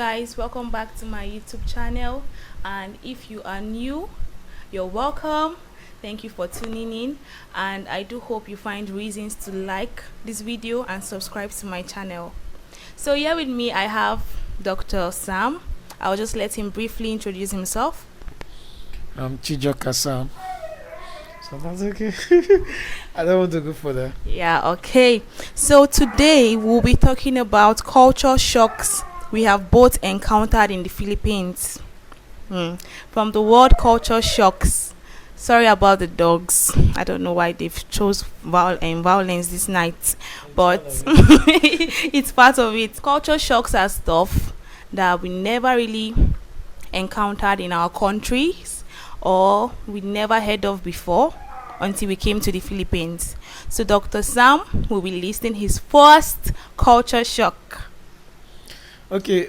guys, welcome back to my YouTube channel. And if you are new, you're welcome. Thank you for tuning in, and I do hope you find reasons to like this video and subscribe to my channel. So here with me I have Dr. Sam. I'll just let him briefly introduce himself. I'm Chijoka Sam. So that's okay. I don't want to go further. Yeah, okay. So today we'll be talking about culture shocks we have both encountered in the Philippines. From the word culture shocks. Sorry about the dogs. I don't know why they've chose violence this night, but it's part of it. Culture shocks are stuff that we never really encountered in our countries or we never heard of before until we came to the Philippines. So Dr. Sam will be listing his first culture shock. Okay,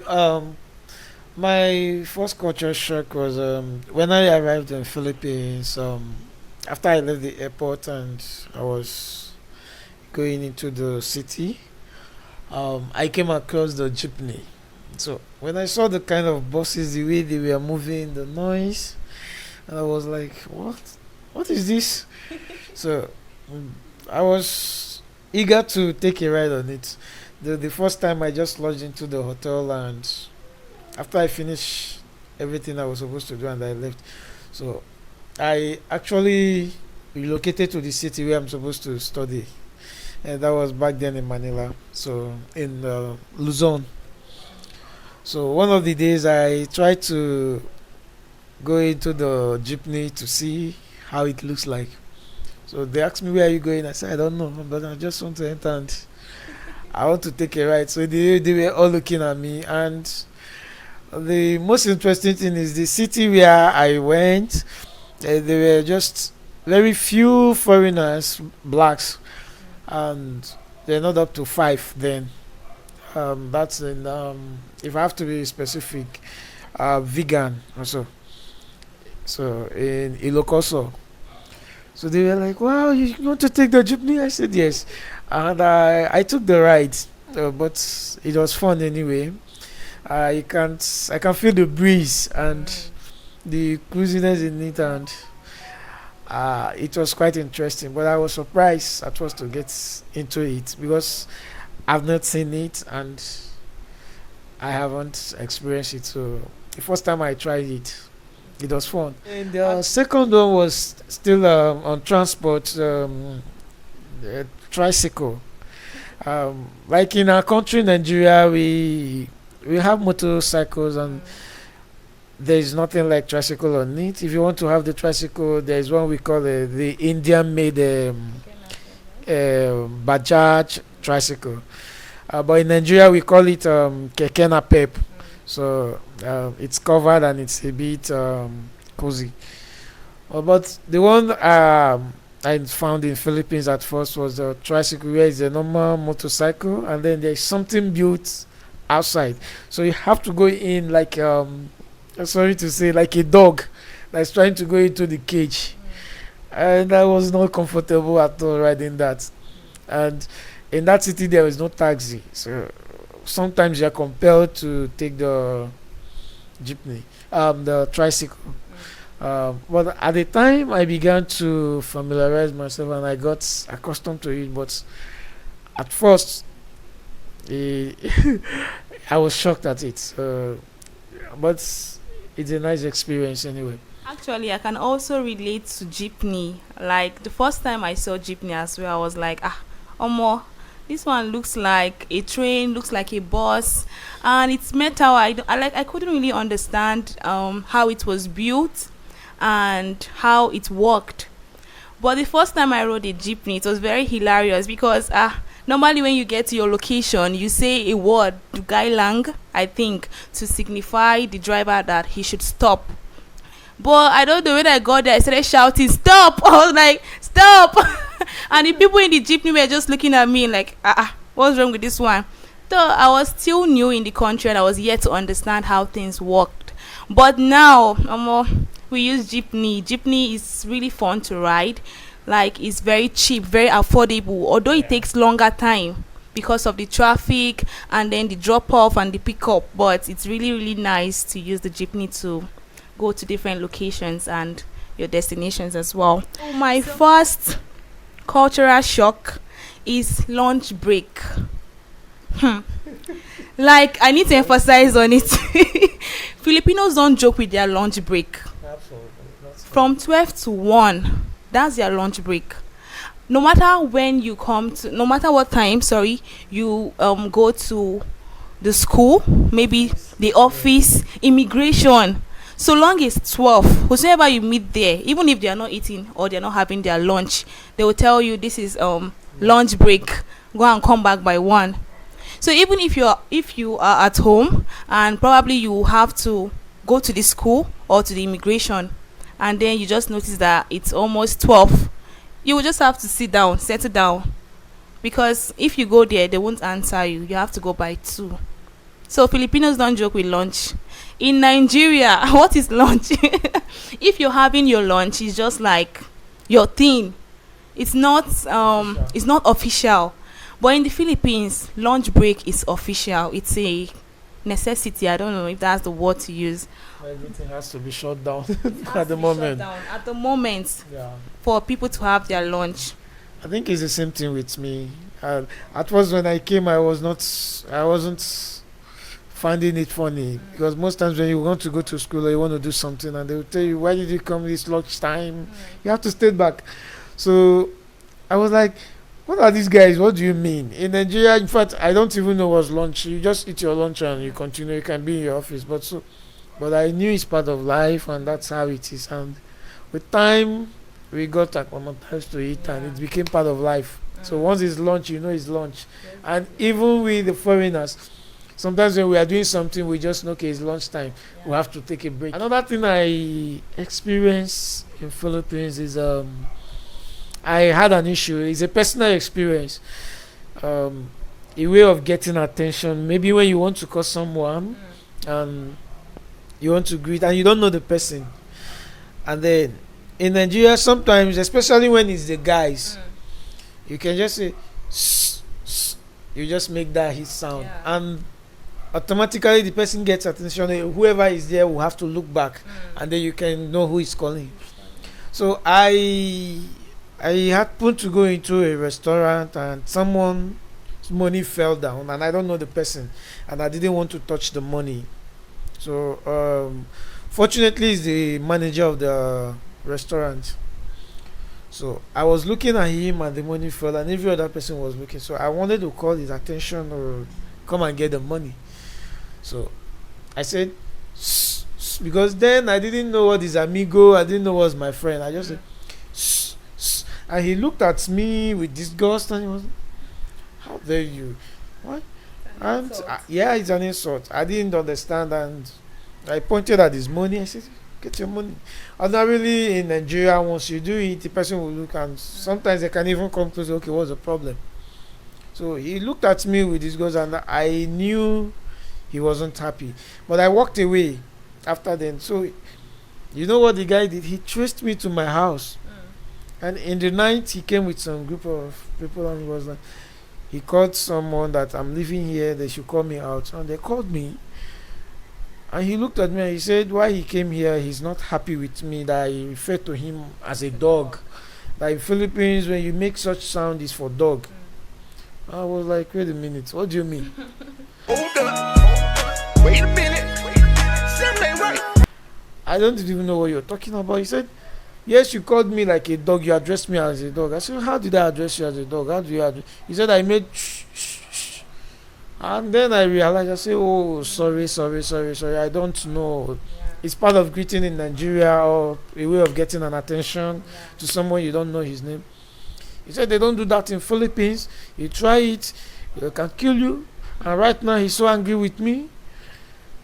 my first culture shock was when I arrived in Philippines. After I left the airport and I was going into the city, I came across the jeepney. So when I saw the kind of buses, the way they were moving, the noise, and I was like, "What? What is this?" So I was eager to take a ride on it. The first time I just lodged into the hotel, and after I finished everything I was supposed to do and I left, so I actually relocated to the city where I'm supposed to study, and that was back then in Manila, so in Luzon. So one of the days I tried to go into the jeepney to see how it looks like. So they asked me, "Where are you going?" I said, "I don't know, but I just want to enter and I want to take a ride." So they were all looking at me, and the most interesting thing is the city where I went. There were just very few foreigners, blacks, and they're not up to five. Then that's in if I have to be specific, vegan also. So in Ilokoso. So they were like, "Wow, you want to take the jeepney?" I said yes, and I took the ride, but it was fun anyway. I can feel the breeze and the cruisiness in it, and it was quite interesting. But I was surprised at first to get into it because I've not seen it and I haven't experienced it. So the first time I tried it, it was fun. And the second one was still on transport, tricycle. Like in our country, Nigeria, we have motorcycles, and there is nothing like tricycle on it. If you want to have the tricycle, there is one we call the Indian-made Bajaj tricycle. But in Nigeria, we call it keke napep. So it's covered and it's a bit cozy. But the one I found in Philippines at first was a tricycle, where it's a normal motorcycle, and then there's something built outside. So you have to go in like sorry to say, like a dog that's trying to go into the cage. And I was not comfortable at all riding that. And in that city there was no taxi. So sometimes you're compelled to take the jeepney, the tricycle. But at the time I began to familiarize myself and I got accustomed to it. But at first, I was shocked at it. But it's a nice experience anyway. Actually, I can also relate to jeepney. Like the first time I saw jeepney as well, I was like, Omo, this one looks like a train, looks like a bus, and it's metal. I couldn't really understand how it was built and how it worked. But the first time I rode a jeepney, it was very hilarious because normally when you get to your location, you say a word, "Gailang," I think, to signify the driver that he should stop. But I don't know, when I got there, I started shouting, "Stop!" I was like, "Stop!" And the people in the jeepney were just looking at me like, what's wrong with this one? So I was still new in the country and I was yet to understand how things worked. But now, we use jeepney. Jeepney is really fun to ride. Like, it's very cheap, very affordable, although it takes longer time because of the traffic and then the drop off and the pickup. But it's really, really nice to use the jeepney to go to different locations and your destinations as well. So my first cultural shock is lunch break. Hmm. Like, I need to emphasize on it. Filipinos don't joke with their lunch break. Absolutely. That's From 12 to 1, that's their lunch break. No matter when you come to, no matter what time, sorry, you go to the school, maybe the office, immigration. So long as 12, whosoever you meet there, even if they are not eating or they are not having their lunch, they will tell you this is lunch break. Go and come back by 1. So even if you are at home and probably you have to go to the school or to the immigration, and then you just notice that it's almost 12, you will just have to sit down, settle down, because if you go there, they won't answer you. You have to go by 2. So Filipinos don't joke with lunch. In Nigeria, what is lunch? If you're having your lunch, it's just like your thing. It's not official. But in the Philippines, lunch break is official. It's a necessity. I don't know if that's the word to use. everything has to be shut down It has at to the be shut moment. down at the moment Yeah. for people to have their lunch. I think it's the same thing with me. At first, when I came, I wasn't finding it funny because most times when you want to go to school or you want to do something, and they will tell you, "Why did you come this lunch time? You have to stay back." So I was like, "What are these guys? What do you mean?" In Nigeria, in fact, I don't even know what's lunch. You just eat your lunch and you continue. You can be in your office, but I knew it's part of life, and that's how it is. And with time, we got acclimatized to it, and it became part of life. So once it's lunch, you know it's lunch. And even with the foreigners, sometimes when we are doing something, we just know, okay, it's lunchtime. We have to take a break. Another thing I experienced in Philippines is I had an issue. It's a personal experience. A way of getting attention. Maybe when you want to call someone and you want to greet and you don't know the person, and then in Nigeria sometimes, especially when it's the guys, you can just say "Sss, sss." You just make that hit sound, and automatically the person gets attention. Whoever is there will have to look back, and then you can know who is calling. So I happened to go into a restaurant and someone's money fell down, and I don't know the person, and I didn't want to touch the money. So fortunately, it's the manager of the restaurant. So I was looking at him, and the money fell, and every other person was looking. So I wanted to call his attention or come and get the money. So I said, "Shh, shh," because then I didn't know what is amigo. I didn't know what was my friend. I just said, "Shh, shh," and he looked at me with disgust, and he was, "How dare you? What?" And yeah, it's an insult. I didn't understand, and I pointed at his money. I said, "Get your money." Ordinarily in Nigeria, once you do it, the person will look, and sometimes they can even come close. Okay, what's the problem? So he looked at me with disgust, and I knew he wasn't happy. But I walked away after then. So you know what the guy did? He traced me to my house, and in the night he came with some group of people, and he was like, he called someone that I'm living here. They should call me out, and they called me. And he looked at me and he said, why he came here, he's not happy with me, that I refer to him as a dog. That in Philippines, when you make such sound, it's for dog. I was like, wait a minute, what do you mean? Hold up. Wait a minute. Something ain't right. I don't even know what you're talking about. He said, yes, you called me like a dog, you addressed me as a dog. I said, how did I address you as a dog? How do you address? He said, I made shh, shh, shh. And then I realized, I said, oh, sorry, I don't know. It's part of greeting in Nigeria, or a way of getting an attention to someone you don't know his name. He said they don't do that in Philippines. You try it, they can kill you. And right now he's so angry with me.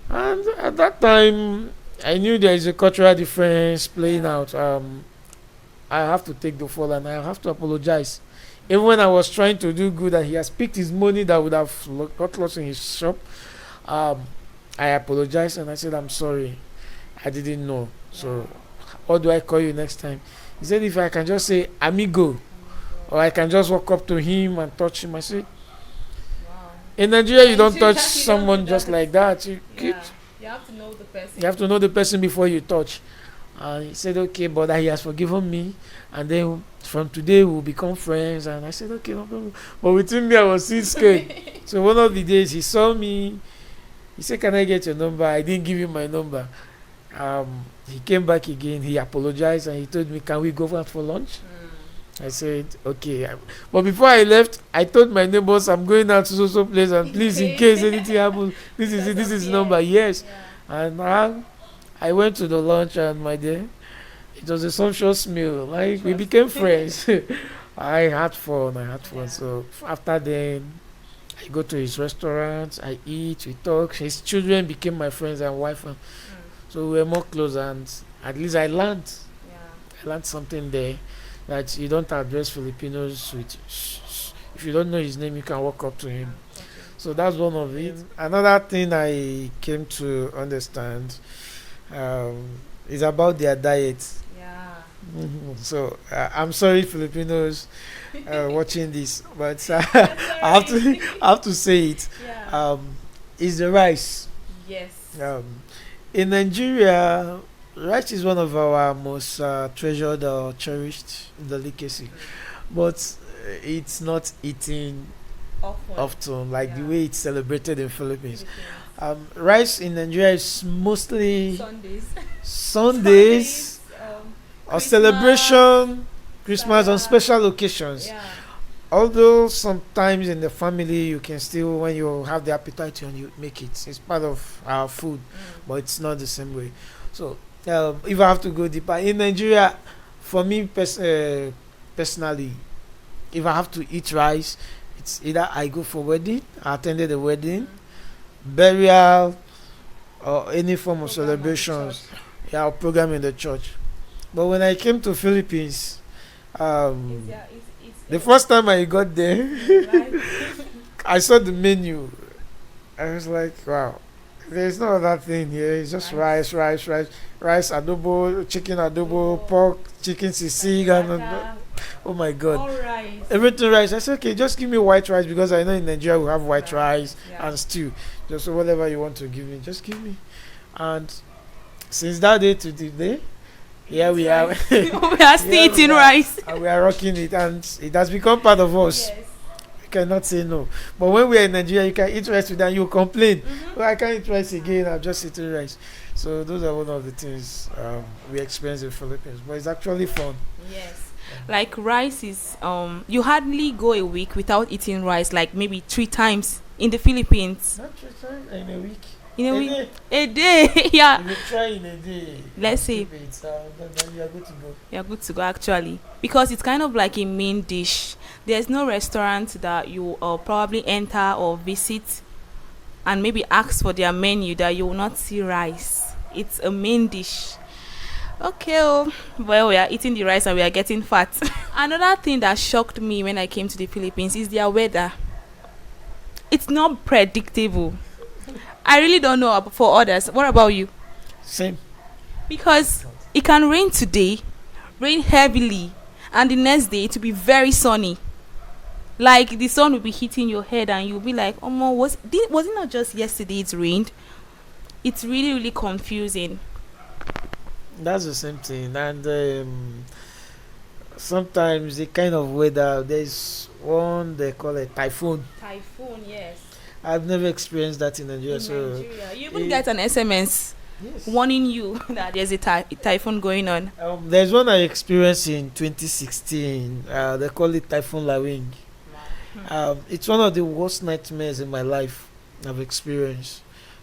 And at that time, I knew there is a cultural difference playing out. I have to take the fall, and I have to apologize. Even when I was trying to do good and he has picked his money that would have got lost in his shop, I apologized and I said, I'm sorry. I didn't know. So, what do I call you next time? He said, if I can just say amigo, or I can just walk up to him and touch him. I said, In Nigeria, you don't Nigeria, touch you don't do someone just that. like that. You keep, Yeah. You have to know the person. you have to know the person before you touch. He said, okay, but he has forgiven me, and then from today we'll become friends. And I said, okay, no problem. But within me, I was still scared. So one of the days he saw me. He said, can I get your number? I didn't give him my number. He came back again. He apologized and he told me, can we go out for lunch? I said, okay. But before I left, I told my neighbors, I'm going out to so place, and please, in case anything happens, this is it, this is the number. Yes. Yeah. And I went to the lunch, and my dear, it was a sumptuous meal. Like, we became friends. I had fun. Yeah. So after then, I go to his restaurant, I eat, we talk. His children became my friends and wife. So we were more close, and at least I learned. Yeah. I learned something there that you don't address Filipinos with if you don't know his name, you can walk up to him. Okay. So that's one of it. Another thing I came to understand is about their diet. Yeah. So I'm sorry, Filipinos watching this, but I have to say it. Yeah. Is the rice. Yes. In Nigeria, rice is one of our most treasured or cherished delicacy, but it's not eaten Often. often like the Yeah. way it's celebrated in Philippines. Philippines. Rice in Nigeria is mostly Sundays. Sundays or Christmas, celebration, Christmas on Sarah. special occasions. Yeah. Although sometimes in the family you can still, when you have the appetite and you make it, it's part of our food, but it's not the same way. So if I have to go deeper in Nigeria, for me personally, if I have to eat rice, it's either I go for wedding, I attended a wedding, burial, or any form of Program at the celebrations, church. yeah, or program in the church. But when I came to Philippines, the first time I got there, I saw the menu. I was like, wow, there's no other thing here. It's just rice, adobo, chicken adobo, pork, chicken sisig, and oh my god, All rice. everything rice. I said, okay, just give me white rice because I know in Nigeria we have white rice Yeah. and stew. Just whatever you want to give me, just give me. And since that day to today, here we are. We are still Yeah, eating we are. rice. And we are rocking it, and it has become part of us. Yes. You cannot say no. But when we are in Nigeria, you can eat rice with and you complain. Mhm. Well, I can't eat rice again. I'm just eating rice. So those are one of the things we experience in Philippines. But it's actually fun. Yes. Like rice is you hardly go a week without eating rice, like maybe 3 times in the Philippines. Not just in a week. In a A week. day. A day. Yeah. If you try in a day, Let's say keep it, then you are good to go. you're good to go actually. Because it's kind of like a main dish. There's no restaurant that you probably enter or visit and maybe ask for their menu that you will not see rice. It's a main dish. Okay, well, we are eating the rice and we are getting fat. Another thing that shocked me when I came to the Philippines is their weather. It's not predictable. I really don't know for others. What about you? Same. Because it can rain today, rain heavily, and the next day it will be very sunny. Like the sun will be hitting your head and you'll be like, oh, was it not just yesterday it rained? It's really, really confusing. That's the same thing. And sometimes the kind of weather, there's one they call a typhoon. Typhoon, yes. I've never experienced that in Nigeria. So Nigeria. You even it- get an SMS yes. warning you that there's a typhoon going on. There's one I experienced in 2016. They call it Typhoon Lawing. It's one of the worst nightmares in my life I've experienced.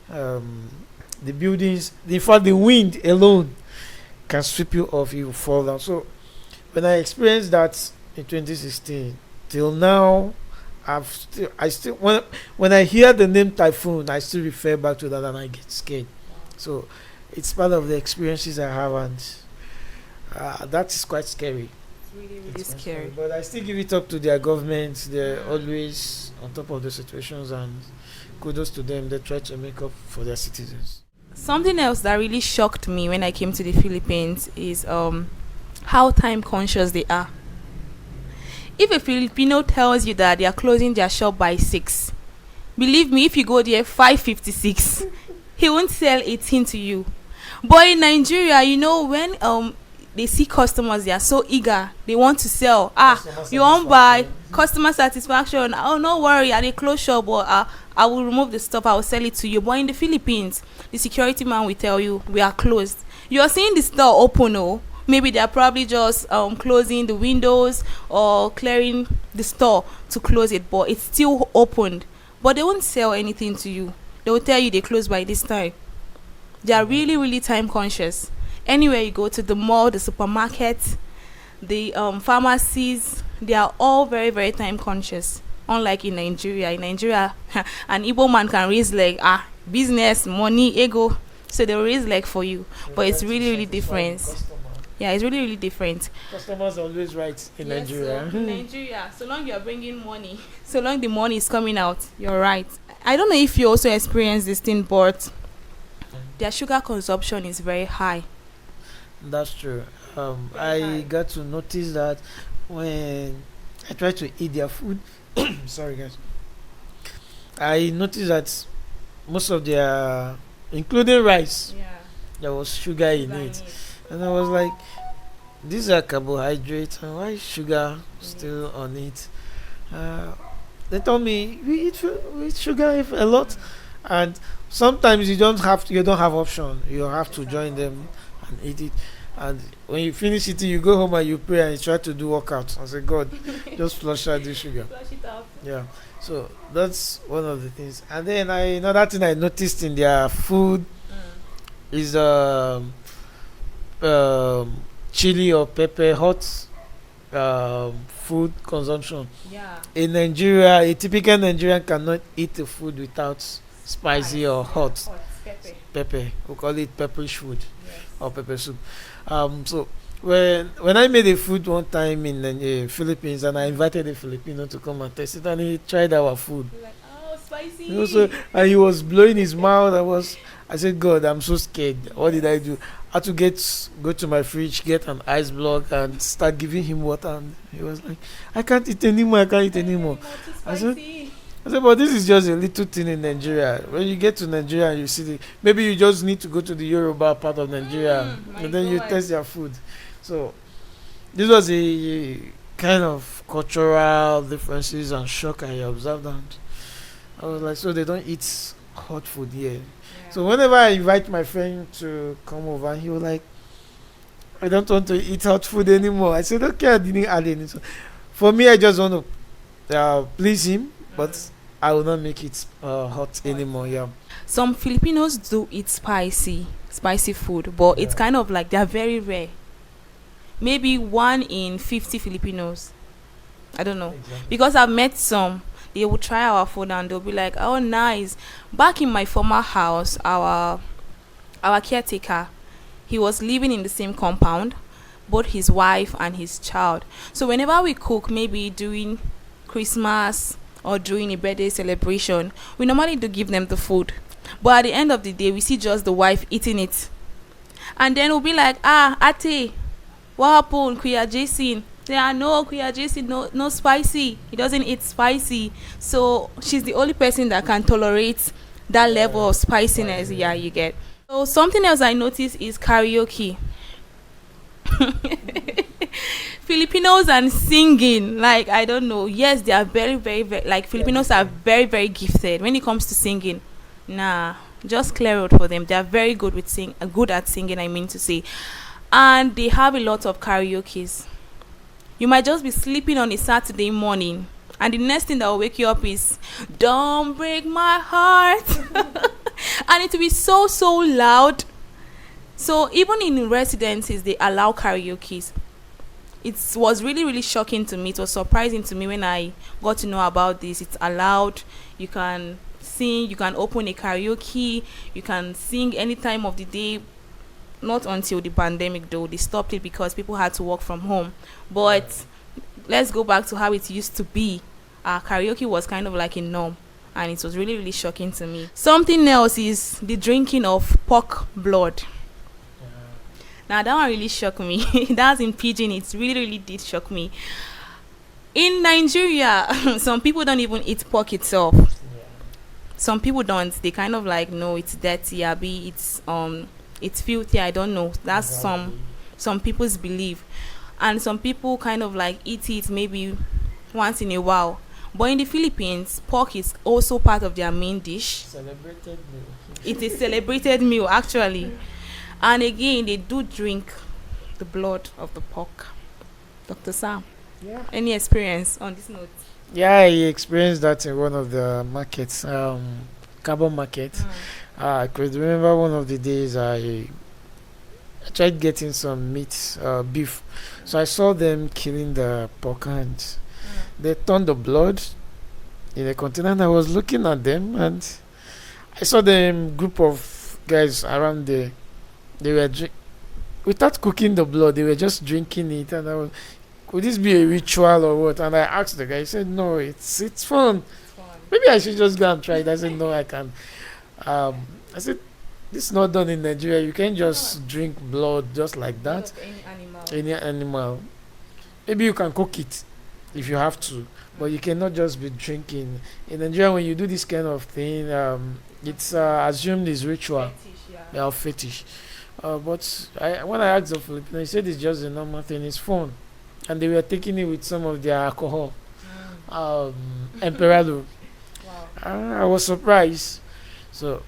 The buildings, in fact, the wind alone can sweep you off, you fall down. So when I experienced that in 2016, till now, I still when I hear the name typhoon, I still refer back to that and I get scared. So it's part of the experiences I have, and that is quite scary. It's really, really It's quite scary. But I still give it up to their government. They're always on top of the situations, and kudos to them. They try to make up for their citizens. Something else that really shocked me when I came to the Philippines is how time conscious they are. If a Filipino tells you that they are closing their shop by 6, Believe me, if you go there 556, he won't sell 18 to you. But in Nigeria, when they see customers, they are so eager. They want to sell. You won't buy. Customer satisfaction. Oh, no worry. At a close shop, but I will remove the stuff. I will sell it to you. But in the Philippines, the security man will tell you we are closed. You are seeing the store open. Oh, maybe they are probably just closing the windows or clearing the store to close it, but it's still opened. But they won't sell anything to you. They will tell you they close by this time. They are really, really time conscious. Anywhere you go, to the mall, the supermarket, the pharmacies, they are all very, very time conscious. Unlike in Nigeria. In Nigeria, an Igbo man can raise leg, business, money, ego. So they will raise leg for you. But it's really, really different. Yeah, it's really, really different. Customers are always right in Nigeria. So in Nigeria, so long you're bringing money, so long the money is coming out, you're right. I don't know if you also experience this thing, but their sugar consumption is very high. That's true. I got to notice that when I try to eat their food. Sorry, guys. I noticed that most of their, including rice, there was sugar in it. And I was like, these are carbohydrates, and why is sugar still on it? They told me we eat sugar a lot, and sometimes you don't have option. You have to join them and eat it. And when you finish eating, you go home and you pray and you try to do workout. I say, God, just flush out the sugar. Flush it out. Yeah. So that's one of the things. And then another thing I noticed in their food is chili or pepper, hot food consumption. Yeah. In Nigeria, a typical Nigerian cannot eat the food without spicy or hot pepper. We call it pepperish food. Yes. Or pepper soup. So when I made a food one time in the Philippines, and I invited a Filipino to come and taste it, and he tried our food. Like, oh, spicy. And he was blowing his mouth. I said, God, I'm so scared. What did I do? I had to go to my fridge, get an ice block, and start giving him water. And he was like, I can't eat anymore. I said, but this is just a little thing in Nigeria. When you get to Nigeria, you see maybe you just need to go to the Yoruba part of Nigeria, and then you taste their food. So this was a kind of cultural differences and shock I observed, and I was like, so they don't eat hot food here. Yeah. So whenever I invite my friend to come over, he was like, I don't want to eat hot food anymore. I said, okay, I didn't add any. So for me, I just want to please him, but I will not make it hot anymore. Yeah. Some Filipinos do eat spicy food, but it's kind of like they're very rare. Maybe 1 in 50 Filipinos. I don't know. Exactly. Because I've met some, they will try our food and they'll be like, oh, nice. Back in my former house, our caretaker, he was living in the same compound, both his wife and his child. So whenever we cook, maybe during Christmas or during a birthday celebration, we normally do give them the food. But at the end of the day, we see just the wife eating it. And then we'll be like, Ate, what happened? Kuya Jason. No, Kuya Jason, no spicy. He doesn't eat spicy. So she's the only person that can tolerate that level of spiciness. Yeah, you get. So something else I noticed is karaoke. Filipinos and singing, like, I don't know. Yes, they are very, very, very, like, Filipinos are very, very gifted when it comes to singing. Just clear out for them. They are very good at singing, I mean to say. And they have a lot of karaoke's. You might just be sleeping on a Saturday morning, and the next thing that will wake you up is "Don't Break My Heart," and it will be so loud. So even in residences, they allow karaoke's. It was really, really shocking to me. It was surprising to me when I got to know about this. It's allowed. You can sing. You can open a karaoke. You can sing any time of the day. Not until the pandemic, though. They stopped it because people had to work from home. But let's go back to how it used to be. Karaoke was kind of like a norm, and it was really, really shocking to me. Something else is the drinking of pork blood. Now that one really shocked me. That's in pidgin. It really, really did shock me. In Nigeria, some people don't even eat pork itself. some people don't. They kind of like, no, it's dirty, abi it's filthy. I don't know. That's Exactly. some people's belief, and some people kind of like eat it maybe once in a while. But in the Philippines, pork is also part of their main dish. Celebrated meal. It is celebrated meal actually, and again they do drink the blood of the pork. Dr. Sam, Yeah. any experience on this note? Yeah, I experienced that in one of the markets, carbon market. I could remember one of the days I tried getting some meat, beef. So I saw them killing the pork and they turned the blood in a container and I was looking at them and I saw them group of guys around there. They were without cooking the blood, they were just drinking it and I was, could this be a ritual or what? And I asked the guy, he said, no, it's fun. Maybe I should just go and try it. I said, no, I can. I said, this is not done in Nigeria. You can't just drink blood just like that. Any animal. Any animal. Maybe you can cook it if you have to, but you cannot just be drinking. In Nigeria, when you do this kind of thing, it's assumed is ritual. Fetish, yeah. Yeah, fetish. But when I asked the Filipino, he said it's just a normal thing. It's fun, and they were taking it with some of their alcohol, Emperado. Wow. I was surprised. So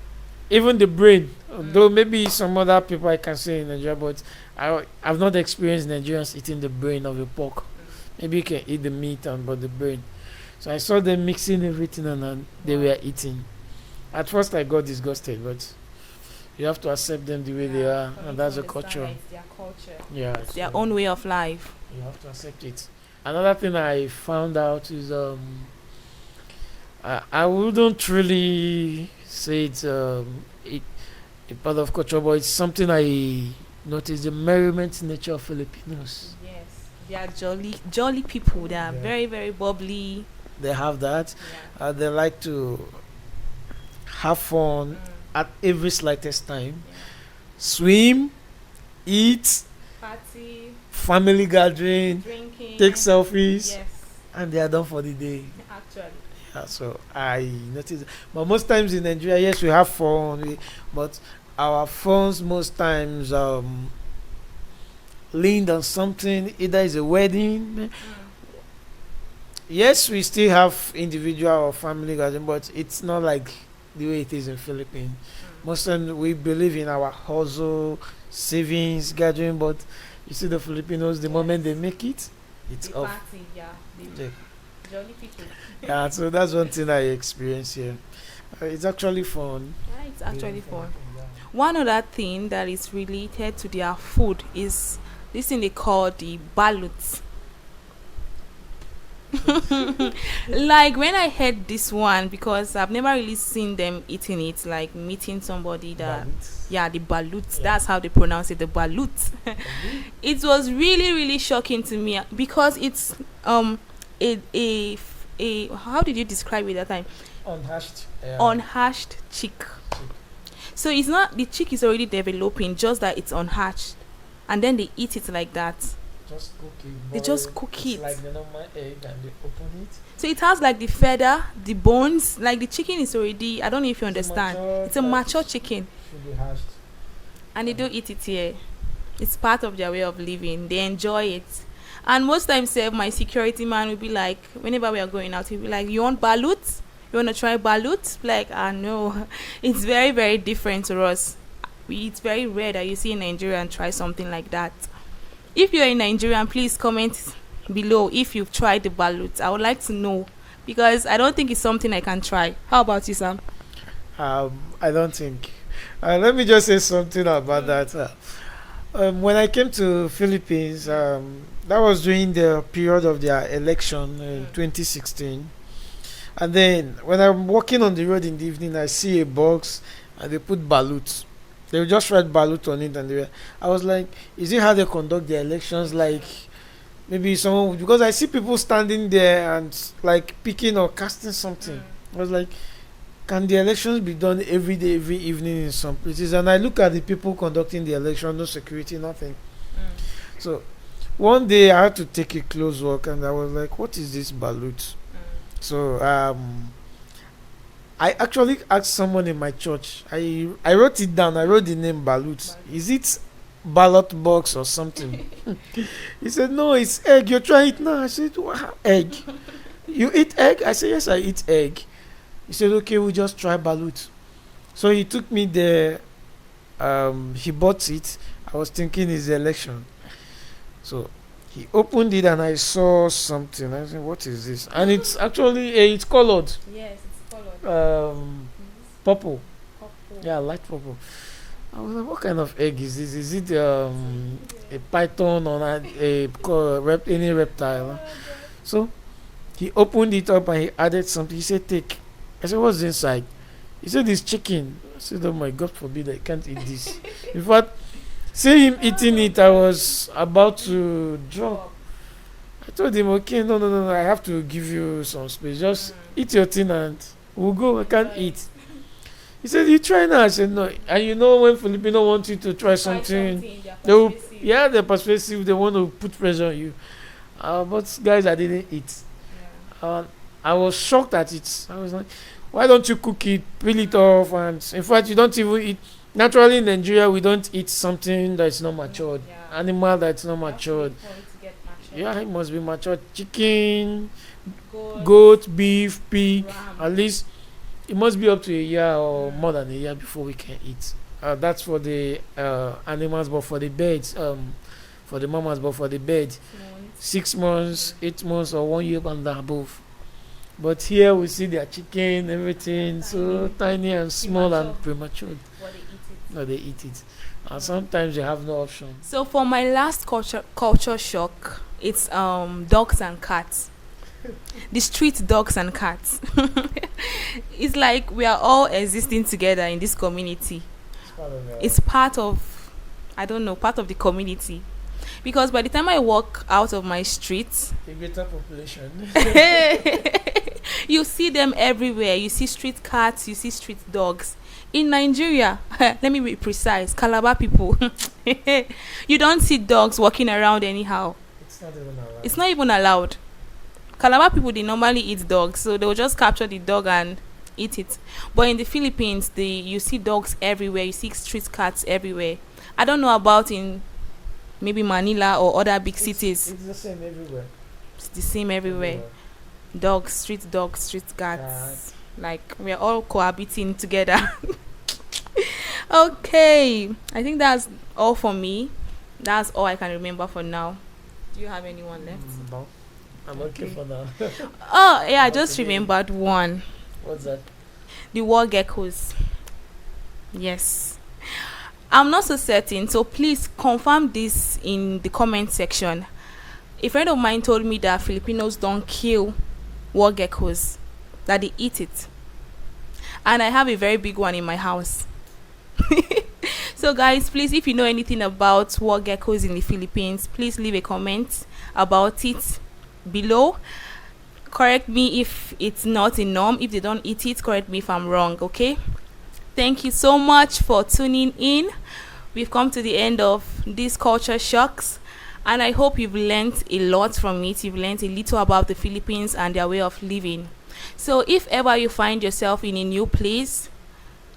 even the brain, though maybe some other people I can say in Nigeria, but I've not experienced Nigerians eating the brain of a pork. Maybe you can eat the meat and but the brain. So I saw them mixing everything and then they were eating. At first I got disgusted, but you have to accept them the way they are, and that's a culture. It's their culture. Yeah, It's their so own way of life. you have to accept it. Another thing I found out is I wouldn't really say it's a part of culture, but it's something I noticed the merriment nature of Filipinos. Yes. They are jolly people. They are Yeah. very, very bubbly. They have that. Yeah. They like to have fun at every slightest time. Yeah. Swim, eat, Party, family gathering, drinking. take selfies, Yes, and they are done for the day. actually. Yeah, so I noticed. But most times in Nigeria, yes, we have fun, but our phones most times leaned on something. Either it's a wedding. Yes, we still have individual or family gathering, but it's not like the way it is in Philippines. Most times we believe in our hustle, savings, gathering, but you see the Filipinos, the moment they make it, it's The off. party, yeah. The Yeah. jolly people. Yeah, so that's one thing I experience here. It's actually fun. Yeah, it's actually fun. One other thing that is related to their food is this thing they call the balut. Like when I heard this one, because I've never really seen them eating it, like meeting somebody that, yeah, the balut, Yeah. that's how they pronounce it, the balut. It was really, really shocking to me because it's a how did you describe it that time? Unhashed. Unhatched chick. So it's not, the chick is already developing, just that it's unhatched, and then they eat it like that. Just cook it. They just cook it's it. like the normal egg and they open it. So it has like the feather, the bones, like the chicken is already, I don't know if you understand. It's a mature chicken, Should be hashed. and they do eat it here. It's part of their way of living. They enjoy it. And most times, my security man will be like, whenever we are going out, he'll be like, you want balut? You want to try balut? Like, no. It's very, very different to us. It's very rare that you see a Nigerian try something like that. If you're in Nigerian, please comment below if you've tried the balut. I would like to know, because I don't think it's something I can try. How about you, Sam? I don't think. Let me just say something about that. When I came to Philippines, that was during the period of their election in 2016. And then when I'm walking on the road in the evening, I see a box and they put balut. They will just write balut on it, and I was like, is it how they conduct their elections? Like maybe someone, because I see people standing there and like picking or casting something. I was like, can the elections be done every day, every evening in some places? And I look at the people conducting the election, no security, nothing. So one day I had to take a close walk, and I was like, what is this balut? So I actually asked someone in my church. I wrote it down. I wrote the name balut. Is it ballot box or something? He said, no, it's egg. You're trying it now. I said, wow, egg. You eat egg? I said, yes, I eat egg. He said, okay, we'll just try balut. So he took me there. He bought it. I was thinking it's the election. So he opened it and I saw something. I said, what is this? And it's actually, it's colored. Yes, it's colored. Purple. Purple. Yeah, light purple. I was like, what kind of egg is this? Is it a python or any reptile? So he opened it up and he added something. He said, take. I said, what's inside? He said, it's chicken. I said, oh my God forbid, I can't eat this. In fact, seeing him eating it, I was about to drop. I told him, okay, no, I have to give you some space. Just eat your thing and we'll go. I can't eat. He said, you try now. I said, no. And you know when Filipino want you to try something, they're persuasive. They want to put pressure on you. But guys, I didn't eat. I was shocked at it. I was like, why don't you cook it, peel it off, and in fact, you don't even eat. Naturally, in Nigeria, we don't eat something that's not matured. Animal that's not matured. Yeah, it must be matured. Chicken, goat, beef, pig. At least it must be up to a year or more than a year before we can eat. That's for the animals, but for the birds, for the mammals, but for the birds, 6 months, 8 months, or 1 year and above. But here we see their chicken, everything so tiny and small and premature. No, they eat it. And sometimes you have no option. So for my last culture shock, it's dogs and cats. The street dogs and cats. It's like we are all existing together in this community. It's part of, I don't know, part of the community. Because by the time I walk out of my street, a greater population. you see them everywhere. You see street cats, you see street dogs. In Nigeria, let me be precise, Calabar people, you don't see dogs walking around anyhow. It's not even allowed. It's not even allowed. Calabar people, they normally eat dogs, so they'll just capture the dog and eat it. But in the Philippines, you see dogs everywhere. You see street cats everywhere. I don't know about in maybe Manila or other big cities. It's the same everywhere. It's the same everywhere. Dogs, street cats. Like, we're all cohabiting together. Okay. I think that's all for me. That's all I can remember for now. Do you have anyone left? No. I'm okay for now. Oh, yeah, I just remembered one. What's that? The war geckos. Yes. I'm not so certain, so please confirm this in the comment section. A friend of mine told me that Filipinos don't kill war geckos, that they eat it. And I have a very big one in my house. So guys, please, if you know anything about war geckos in the Philippines, please leave a comment about it below. Correct me if it's not a norm. If they don't eat it, correct me if I'm wrong, okay? Thank you so much for tuning in. We've come to the end of these culture shocks, and I hope you've learned a lot from it. You've learned a little about the Philippines and their way of living. So if ever you find yourself in a new place,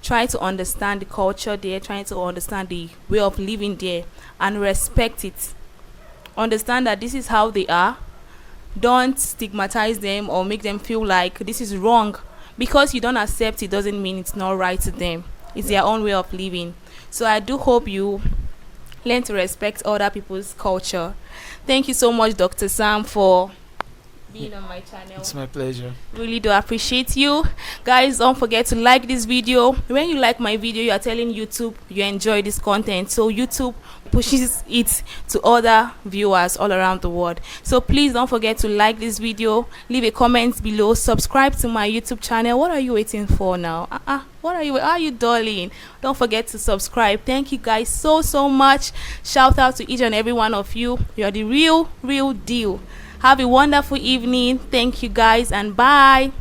try to understand the culture there, try to understand the way of living there, and respect it. Understand that this is how they are. Don't stigmatize them or make them feel like this is wrong. Because you don't accept it doesn't mean it's not right to them. It's their own way of living. So I do hope you learn to respect other people's culture. Thank you so much, Dr. Sam, for being on my channel. It's my pleasure. Really do appreciate you. Guys, don't forget to like this video. When you like my video, you are telling YouTube you enjoy this content. So YouTube pushes it to other viewers all around the world. So please don't forget to like this video, leave a comment below, subscribe to my YouTube channel. What are you waiting for now? What are you darling? Don't forget to subscribe. Thank you guys so much. Shout out to each and every one of you. You're the real deal. Have a wonderful evening. Thank you guys, and bye.